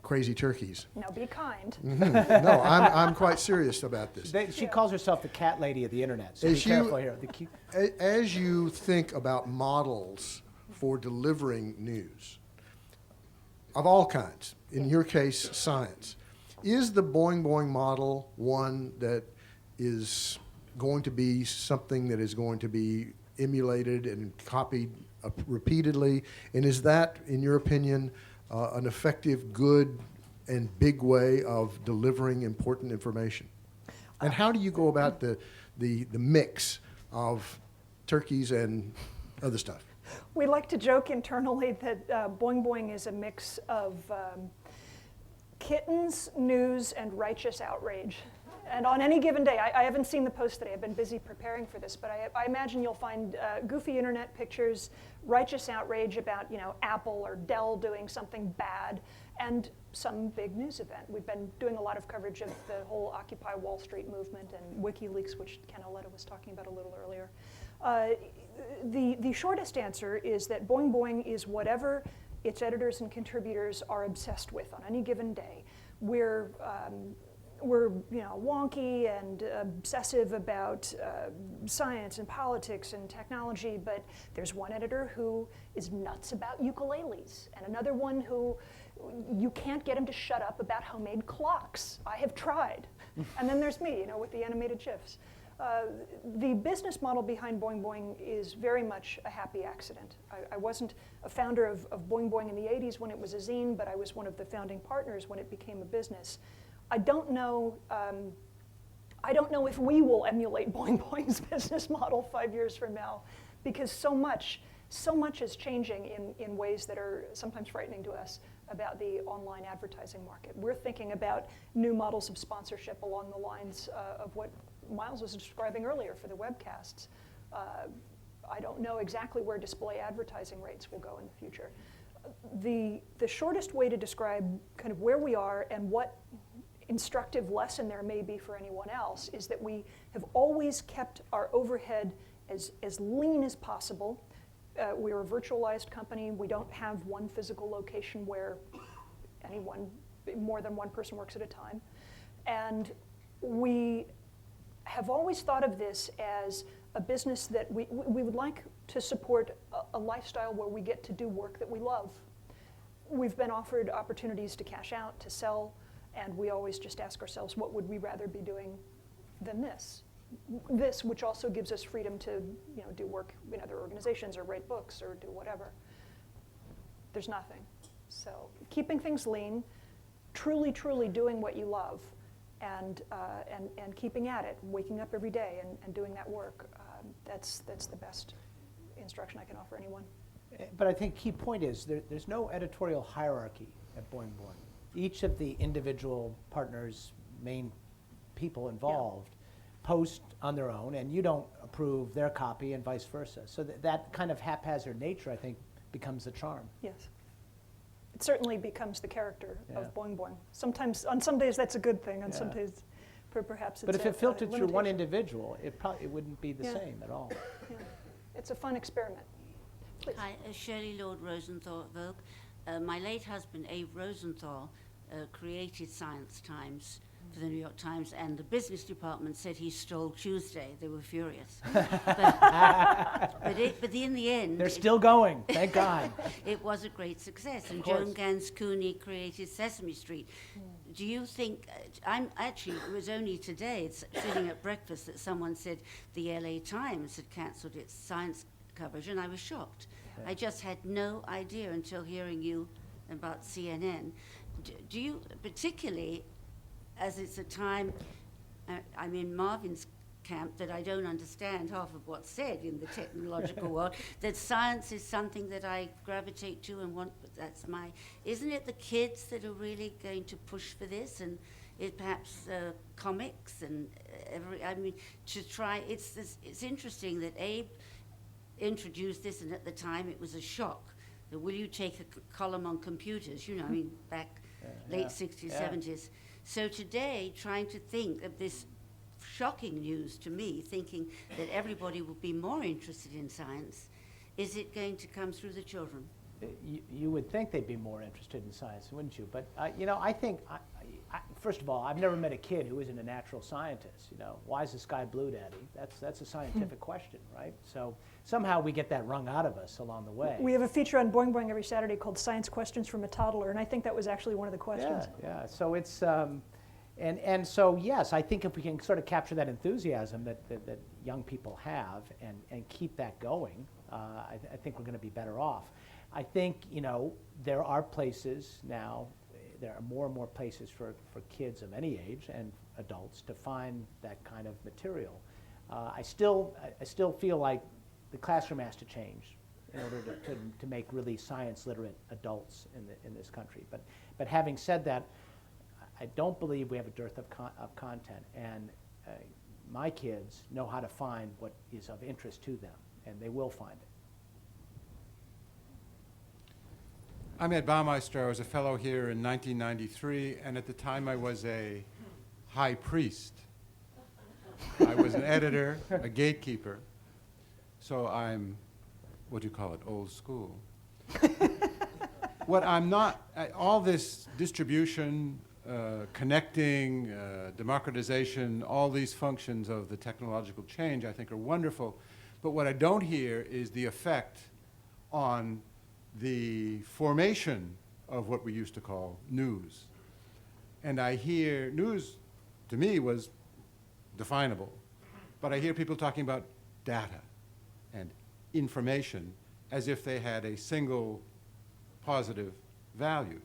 crazy turkeys. Now be kind. No, I'm quite serious about this. She calls herself the cat lady of the internet, so be careful here. As you think about models for delivering news of all kinds, in your case, science, is the Boing Boing model one that is going to be something that is going to be emulated and copied repeatedly? And is that, in your opinion, an effective, good, and big way of delivering important information? And how do you go about the mix of turkeys and other stuff? We like to joke internally that Boing Boing is a mix of kittens, news, and righteous outrage. And on any given day, I haven't seen the post today, I've been busy preparing for this, but I imagine you'll find goofy internet pictures, righteous outrage about, Apple or Dell doing something bad, and some big news event. We've been doing a lot of coverage of the whole Occupy Wall Street movement and WikiLeaks, which Ken Aletta was talking about a little earlier. The shortest answer is that Boing Boing is whatever its editors and contributors are obsessed with on any given day. We're wonky and obsessive about science and politics and technology, but there's one editor who is nuts about ukuleles, and another one who you can't get him to shut up about homemade clocks. I have tried. And then there's me, with the animated GIFs. The business model behind Boing Boing is very much a happy accident. I wasn't a founder of Boing Boing in the 80s when it was a zine, but I was one of the founding partners when it became a business. I don't know if we will emulate Boing Boing's business model 5 years from now, because so much is changing in ways that are sometimes frightening to us about the online advertising market. We're thinking about new models of sponsorship along the lines of what Miles was describing earlier for the webcasts. I don't know exactly where display advertising rates will go in the future. The shortest way to describe kind of where we are and what instructive lesson there may be for anyone else is that we have always kept our overhead as lean as possible. We're a virtualized company. We don't have one physical location where more than one person works at a time. And we have always thought of this as a business that we would like to support a lifestyle where we get to do work that we love. We've been offered opportunities to cash out, to sell, and we always just ask ourselves, what would we rather be doing than this? This, which also gives us freedom to do work in other organizations or write books or do whatever. There's nothing. So keeping things lean, truly doing what you love, and keeping at it, waking up every day and doing that work, that's the best instruction I can offer anyone. But I think key point is there's no editorial hierarchy at Boing Boing. Each of the individual partners, main people involved, post on their own, and you don't approve their copy and vice versa. So that kind of haphazard nature, I think, becomes the charm. Yes. It certainly becomes the character of Boing Boing. Sometimes, on some days, that's a good thing. On some days, perhaps it's But if it filtered through one limitation. individual, it wouldn't be the same at all. Yeah. It's a fun experiment. Please. Hi, Shirley Lord Rosenthal. My late husband, Abe Rosenthal, created Science Times for the New York Times, and the business department said he stole Tuesday. They were furious. but in the end... They're still going, thank God. It was a great success. And Joan Gans Cooney created Sesame Street. do you think, it was only today, sitting at breakfast, that someone said the LA Times had cancelled its science coverage, and I was shocked. Yeah. I just had no idea until hearing you about CNN. Do you, particularly as it's a time, I'm in Marvin's camp, that I don't understand half of what's said in the technological world, that science is something that I gravitate to and want, but isn't it the kids that are really going to push for this, and it perhaps comics and it's interesting that Abe introduced this, and at the time it was a shock. That will you take a column on computers, back late 60s, 70s. So today, trying to think of this shocking news to me, thinking that everybody will be more interested in science, is it going to come through the children? You would think they'd be more interested in science, wouldn't you? But I think, first of all, I've never met a kid who isn't a natural scientist. Why is the sky blue, Daddy? That's a scientific question, right? So somehow we get that wrung out of us along the way. We have a feature on Boing Boing every Saturday called Science Questions from a Toddler, and I think that was actually one of the questions. Yeah. So it's and so yes, I think if we can sort of capture that enthusiasm that young people have and keep that going, I think we're going to be better off. I think, there are places now, there are more and more places for kids of any age and adults to find that kind of material. I still feel like the classroom has to change in order to make really science literate adults in this country. But having said that, I don't believe we have a dearth of content, and my kids know how to find what is of interest to them, and they will find it. I'm Ed Baumeister. I was a fellow here in 1993, and at the time I was a high priest. I was an editor, a gatekeeper, so I'm, what do you call it, old school. What I'm not, all this distribution, connecting, democratization, all these functions of the technological change I think are wonderful, but what I don't hear is the effect on the formation of what we used to call news. And I hear news, to me, was definable, but I hear people talking about data and information as if they had a single positive value.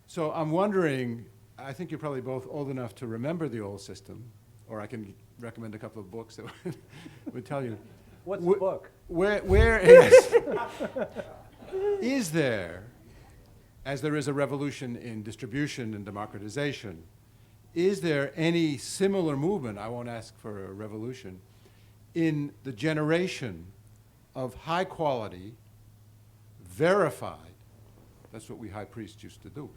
So I'm wondering, I think you're probably both old enough to remember the old system, or I can recommend a couple of books that would tell you. What's the book? Where is there, as there is a revolution in distribution and democratization, is there any similar movement, I won't ask for a revolution, in the generation of high quality, verified, that's what we high priests used to do,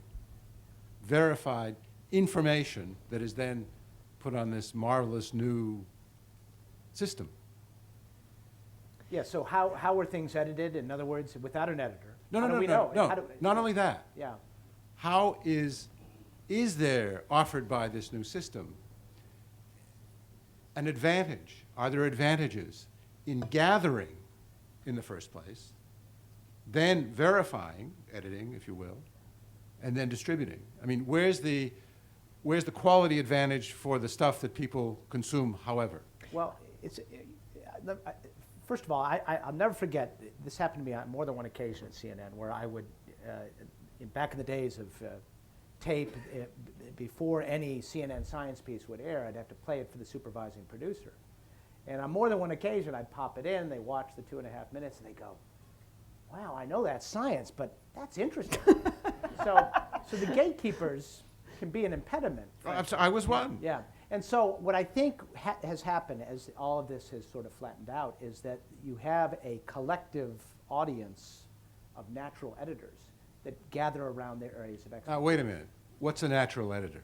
verified information that is then put on this marvelous new system? Yeah, so how are things edited? In other words, without an editor? No, how no, do we no, know? no. Not only that. Yeah. How is there, offered by this new system, an advantage? Are there advantages in gathering in the first place, then verifying, editing, if you will, and then distributing? I mean, where's the quality advantage for the stuff that people consume, however? Well, first of all, I'll never forget, this happened to me on more than one occasion at CNN, where I would, back in the days of tape, before any CNN science piece would air, I'd have to play it for the supervising producer. And on more than one occasion, I'd pop it in, they watch the 2.5 minutes, and they go, wow, I know that's science, but that's interesting. so the gatekeepers can be an impediment. I was one. Yeah. And so what I think has happened as all of this has sort of flattened out is that you have a collective audience of natural editors that gather around their areas of expertise. Now, wait a minute. What's a natural editor?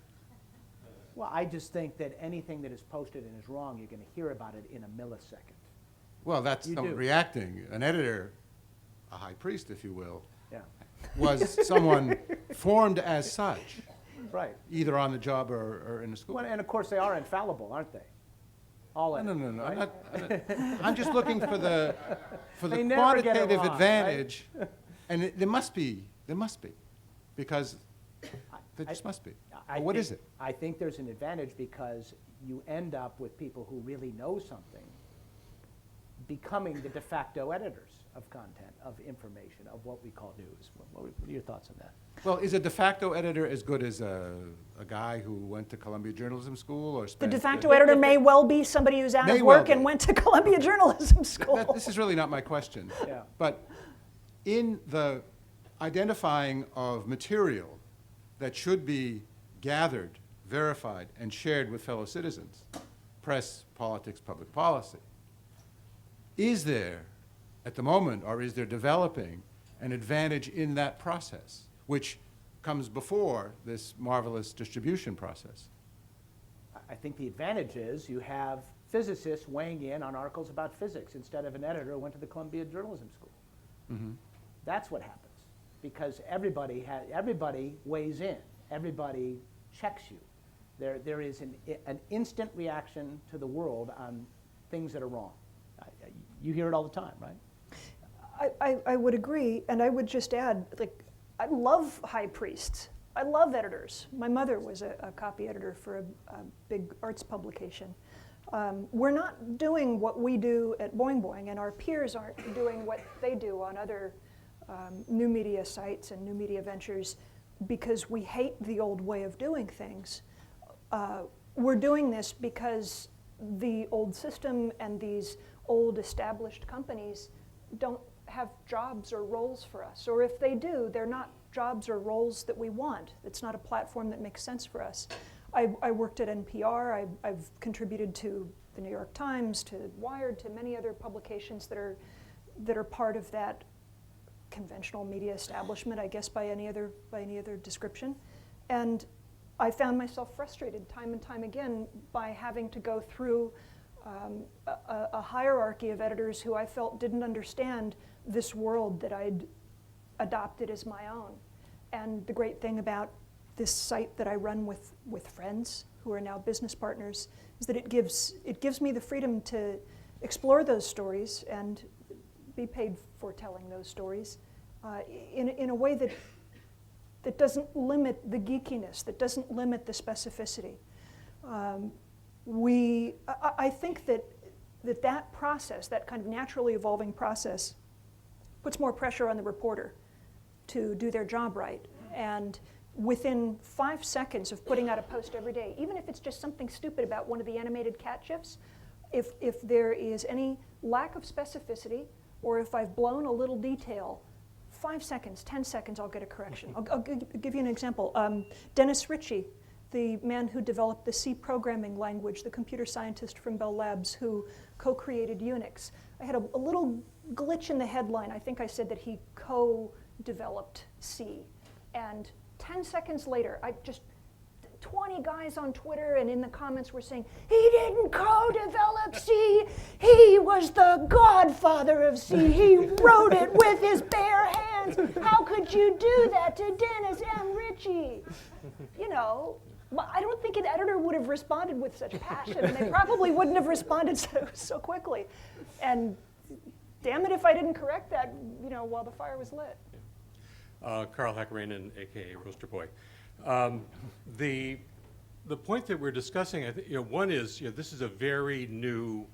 Well, I just think that anything that is posted and is wrong, you're going to hear about it in a millisecond. Well, that's You not do. reacting. An editor, a high priest, if you will, Yeah. was someone formed as such, Right. either on the job or in the school. Well, and of course they are infallible, aren't they? All No, editors, no, no. right? I'm just looking for the They never get it quantitative wrong, advantage, and there must be, because There just must be. I What think- is it? I think there's an advantage because you end up with people who really know something becoming the de facto editors of content, of information, of what we call news. What are your thoughts on that? Well, is a de facto editor as good as a guy who went to Columbia Journalism School or The spent... de facto editor may well be somebody who's out May of well work and be. went to Columbia Journalism School. This is really not my question. Yeah. But in the identifying of material that should be gathered, verified, and shared with fellow citizens, press, politics, public policy, is there, at the moment, or is there developing an advantage in that process, which comes before this marvelous distribution process? I think the advantage is you have physicists weighing in on articles about physics instead of an editor who went to the Columbia Journalism School. That's what happens because everybody weighs in. Everybody checks you. There is an instant reaction to the world on things that are wrong. You hear it all the time, right? I would agree, and I would just add, like, I love high priests. I love editors. My mother was a copy editor for a big arts publication. We're not doing what we do at Boing Boing, and our peers aren't doing what they do on other new media sites and new media ventures because we hate the old way of doing things. We're doing this because the old system and these old established companies don't have jobs or roles for us. Or if they do, they're not jobs or roles that we want. It's not a platform that makes sense for us. I worked at NPR. I've contributed to the New York Times, to Wired, to many other publications that are part of that conventional media establishment, I guess by any other description. And I found myself frustrated time and time again by having to go through a hierarchy of editors who I felt didn't understand this world that I'd adopted as my own. And the great thing about this site that I run with friends who are now business partners is that it gives me the freedom to explore those stories and be paid for telling those stories in a way that doesn't limit the geekiness, that doesn't limit the specificity. I think that process, that kind of naturally evolving process, puts more pressure on the reporter to do their job right. And within 5 seconds of putting out a post every day, even if it's just something stupid about one of the animated cat gifs, if there is any lack of specificity, or if I've blown a little detail, 5 seconds, 10 seconds, I'll get a correction. I'll give you an example. Dennis Ritchie, the man who developed the C programming language, the computer scientist from Bell Labs who co-created Unix. I had a little glitch in the headline. I think I said that he co-developed C. And 10 seconds later, 20 guys on Twitter and in the comments were saying, he didn't co-develop C, he was the godfather of C, he wrote it with his bare hands. How could you do that to Dennis M. Ritchie? You know, I don't think an editor would have responded with such passion, and they probably wouldn't have responded so quickly. And damn it if I didn't correct that, you know, while the fire was lit. Carl Hackerainen, aka Roaster Boy. The point that we're discussing, I think, one is, this is a very new.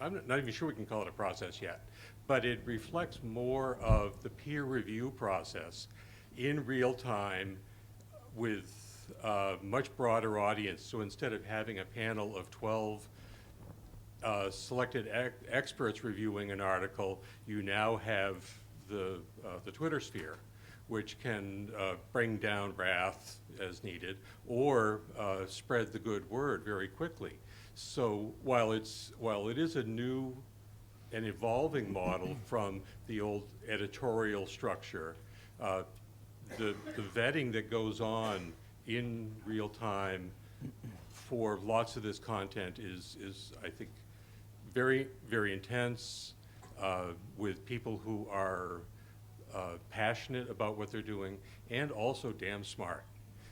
I'm not even sure we can call it a process yet, but it reflects more of the peer review process in real time with a much broader audience. So instead of having a panel of 12 selected experts reviewing an article, you now have the Twitter sphere, which can bring down wrath as needed or spread the good word very quickly. So while it is a new and evolving model from the old editorial structure, the vetting that goes on in real time for lots of this content is I think, very, very intense with people who are passionate about what they're doing and also damn smart.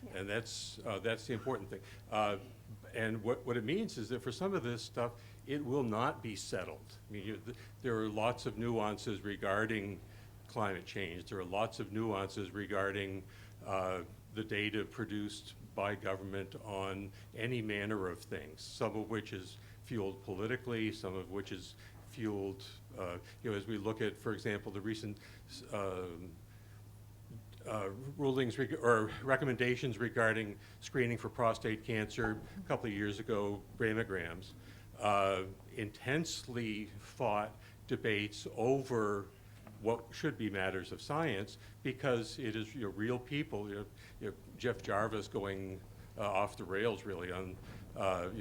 Yeah. And that's the important thing. And what it means is that for some of this stuff, it will not be settled. I mean, there are lots of nuances regarding climate change. There are lots of nuances regarding the data produced by government on any manner of things, some of which is fueled politically, some of which is fueled, as we look at, for example, the recent rulings or recommendations regarding screening for prostate cancer a couple of years ago, mammograms, intensely fought debates over what should be matters of science, because it is real people. Jeff Jarvis going off the rails really on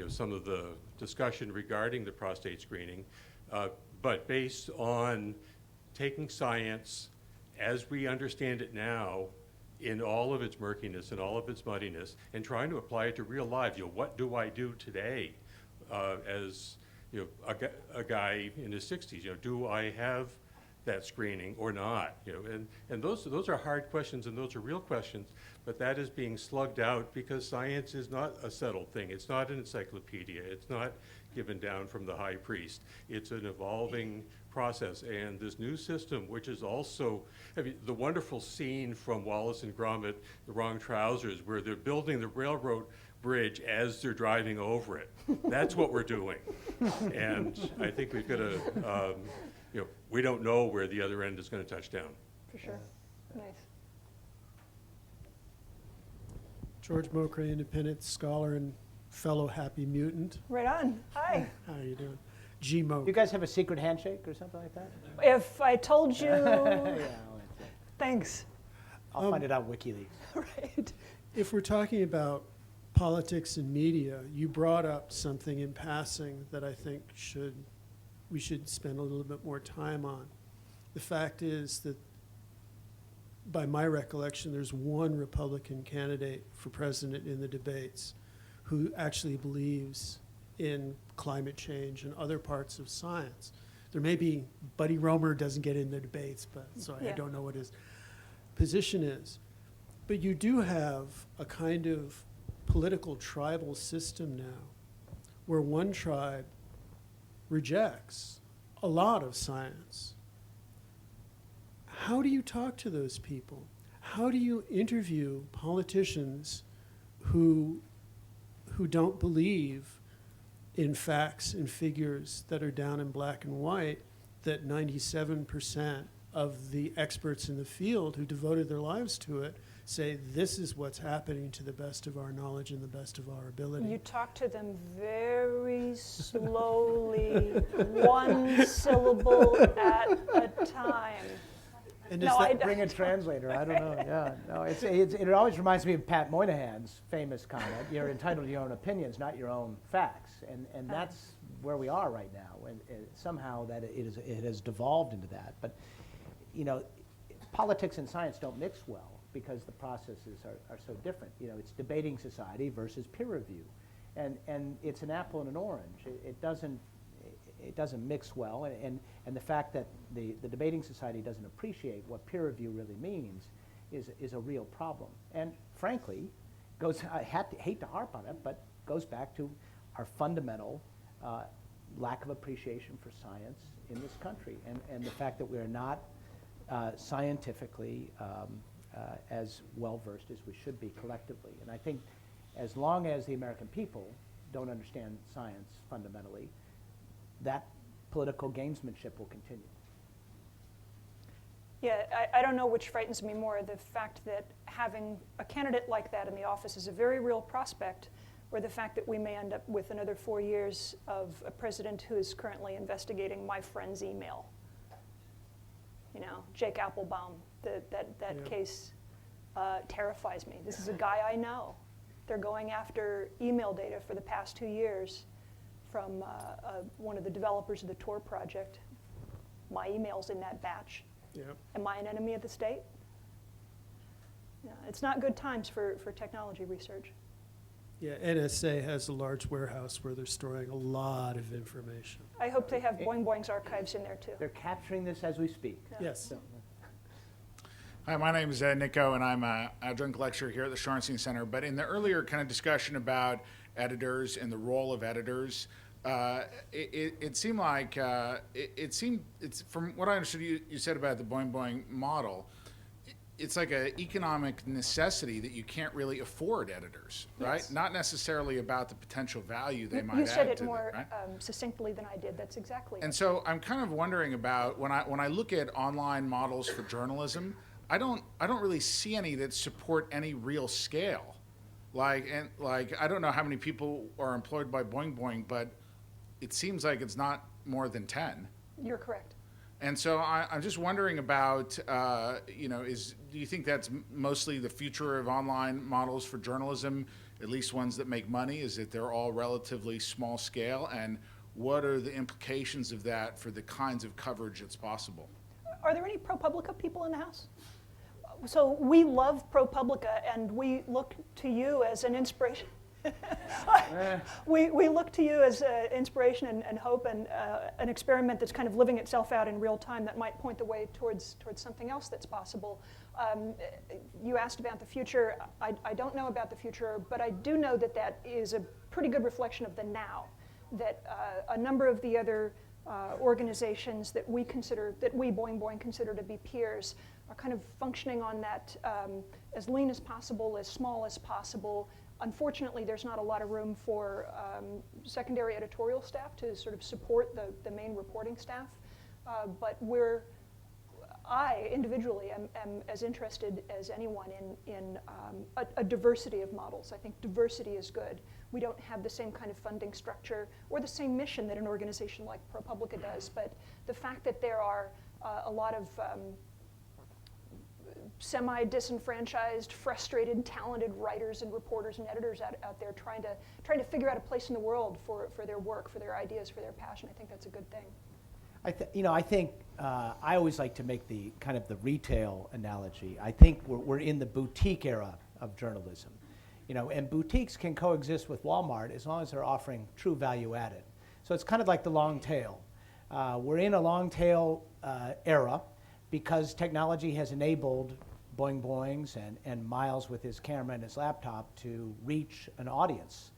some of the discussion regarding the prostate screening, but based on taking science as we understand it now, in all of its murkiness and all of its muddiness, and trying to apply it to real lives. What do I do today, as a guy in his 60s? Do I have that screening or not? And those are hard questions, and those are real questions. But that is being slugged out because science is not a settled thing. It's not an encyclopedia. It's not given down from the high priest. It's an evolving process. And this new system, which is also, the wonderful scene from Wallace and Gromit, The Wrong Trousers, where they're building the railroad bridge as they're driving over it. That's what we're doing. And I think we've got to, we don't know where the other end is going to touch down. For sure. Nice. George Mokray, independent scholar and fellow happy mutant. Right on. Hi. How are you doing? G Mo. You guys have a secret handshake or something like that? If I told you, Yeah, well, that's it. thanks. I'll find it out WikiLeaks. Right. If we're talking about politics and media, you brought up something in passing that I think we should spend a little bit more time on. The fact is that, by my recollection, there's one Republican candidate for president in the debates who actually believes in climate change and other parts of science. There may be, Buddy Roemer doesn't get in the debates, but so I Yeah. don't know what his position is. But you do have a kind of political tribal system now where one tribe rejects a lot of science. How do you talk to those people? How do you interview politicians who don't believe in facts and figures that are down in black and white, that 97% of the experts in the field who devoted their lives to it say this is what's happening to the best of our knowledge and the best of our ability? You talk to them very slowly, one syllable at a time. And No, I don't. Bring a translator. I don't know. Yeah, no. It always reminds me of Pat Moynihan's famous comment: "You're entitled to your own opinions, not your own facts." And that's where we are right now. And somehow that it has devolved into that. But politics and science don't mix well because the processes are so different. It's debating society versus peer review, and it's an apple and an orange. It doesn't mix well, and the fact that the debating society doesn't appreciate what peer review really means is a real problem. And frankly, I hate to harp on it, but goes back to our fundamental lack of appreciation for science in this country, and the fact that we are not scientifically as well versed as we should be collectively. And I think as long as the American people don't understand science fundamentally, that political gamesmanship will continue. Yeah, I don't know which frightens me more, the fact that having a candidate like that in the office is a very real prospect, or the fact that we may end up with another 4 years of a president who is currently investigating my friend's email. Jake Applebaum, that case terrifies me. This is a guy I know. They're going after email data for the past 2 years from one of the developers of the Tor project. My email's in that batch. Yep. Am I an enemy of the state? Yeah, it's not good times for technology research. Yeah, NSA has a large warehouse where they're storing a lot of information. I hope they have Boing Boing's archives in there too. They're capturing this as we speak. Yes. So, Hi, my name is Nico, and I'm a adjunct lecturer here at the Shorenstein Center. But in the earlier kind of discussion about editors and the role of editors, it seemed like it's from what I understood you said about the Boing Boing model. it's like an economic necessity that you can't really afford editors, right? Yes. Not necessarily about the potential value they might You add said it to more them, right? succinctly than I did. That's exactly And it. so I'm kind of wondering about when I look at online models for journalism, I don't really see any that support any real scale. Like I don't know how many people are employed by Boing Boing, but it seems like it's not more than 10. You're correct. And so I'm just wondering about, do you think that's mostly the future of online models for journalism, at least ones that make money, is that they're all relatively small scale? And what are the implications of that for the kinds of coverage that's possible? Are there any ProPublica people in the House? So we love ProPublica, and we look to you as an inspiration. We look to you as inspiration and hope, and an experiment that's kind of living itself out in real time that might point the way towards something else that's possible. You asked about the future. I don't know about the future, but I do know that that is a pretty good reflection of the now. That a number of the other organizations that we Boing Boing consider to be peers are kind of functioning on that as lean as possible, as small as possible. Unfortunately, there's not a lot of room for secondary editorial staff to sort of support the main reporting staff. But I individually am as interested as anyone in a diversity of models. I think diversity is good. We don't have the same kind of funding structure or the same mission that an organization like ProPublica does, but the fact that there are a lot of semi-disenfranchised, frustrated, talented writers and reporters and editors out there trying to figure out a place in the world for their work, for their ideas, for their passion. I think that's a good thing. I think I always like to make the kind of the retail analogy. I think we're in the boutique era of journalism, and boutiques can coexist with Walmart as long as they're offering true value added. So it's kind of like the long tail. We're in a long tail era because technology has enabled Boing Boings and Miles with his camera and his laptop to reach an audience.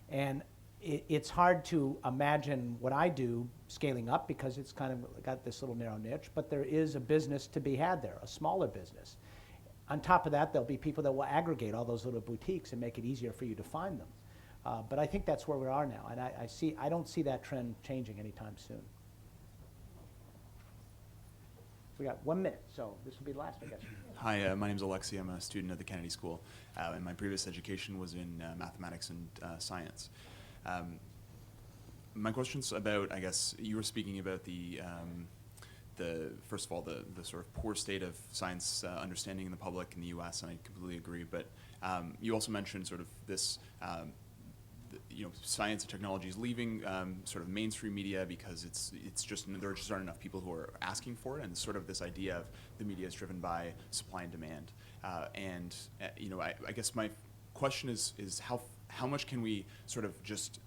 And it's hard to imagine what I do scaling up because it's kind of got this little narrow niche, but there is a business to be had there, a smaller business. On top of that, there'll be people that will aggregate all those little boutiques and make it easier for you to find them. But I think that's where we are now, and I don't see that trend changing anytime soon. We got 1 minute, so this will be the last, I guess. Hi, my name is Alexei. I'm a student at the Kennedy School, and my previous education was in mathematics and science. My question's about, I guess, you were speaking about the first of all, the sort of poor state of science understanding in the public in the U.S., and I completely agree. But you also mentioned sort of this, science and technology is leaving sort of mainstream media because it's just there just aren't enough people who are asking for it, and sort of this idea of the media is driven by supply and demand. I guess my question is how much can we sort of just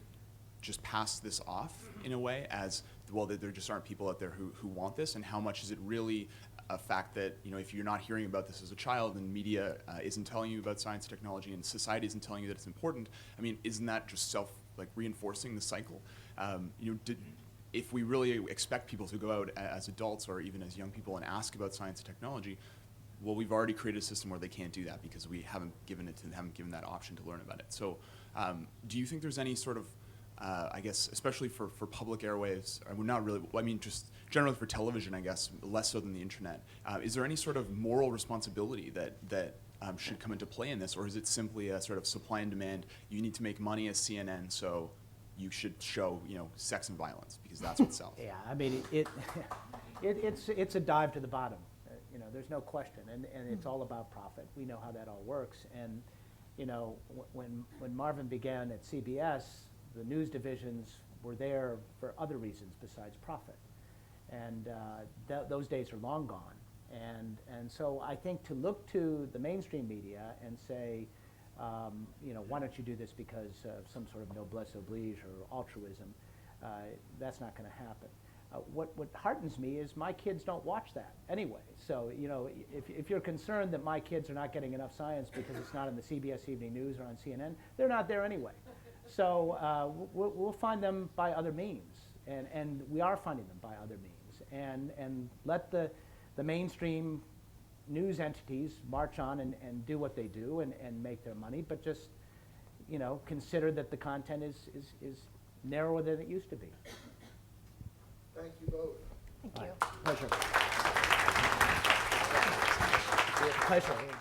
pass this off in a way as well that there just aren't people out there who want this, and how much is it really a fact that if you're not hearing about this as a child and media isn't telling you about science and technology and society isn't telling you that it's important, I mean, isn't that just reinforcing the cycle? If we really expect people to go out as adults or even as young people and ask about science and technology, well, we've already created a system where they can't do that because we haven't given that option to learn about it. So do you think there's any sort of I guess, especially for public airwaves, not really, I mean, just generally for television, I guess, less so than the internet, is there any sort of moral responsibility that should come into play in this, or is it simply a sort of supply and demand? You need to make money as CNN, so you should show, sex and violence because that's what sells. Yeah, I mean, it's a dive to the bottom. There's no question, and it's all about profit. We know how that all works, and when Marvin began at CBS, the news divisions were there for other reasons besides profit, and those days are long gone. And so I think to look to the mainstream media and say, why don't you do this because of some sort of noblesse oblige or altruism, that's not going to happen. What heartens me is my kids don't watch that anyway. So if you're concerned that my kids are not getting enough science because it's not in the CBS Evening News or on CNN, they're not there anyway. So we'll find them by other means, and we are finding them by other means, and let the mainstream news entities march on and do what they do and make their money, but just, you know, consider that the content is narrower than it used to be. Thank you both. Thank you. Pleasure. Pleasure.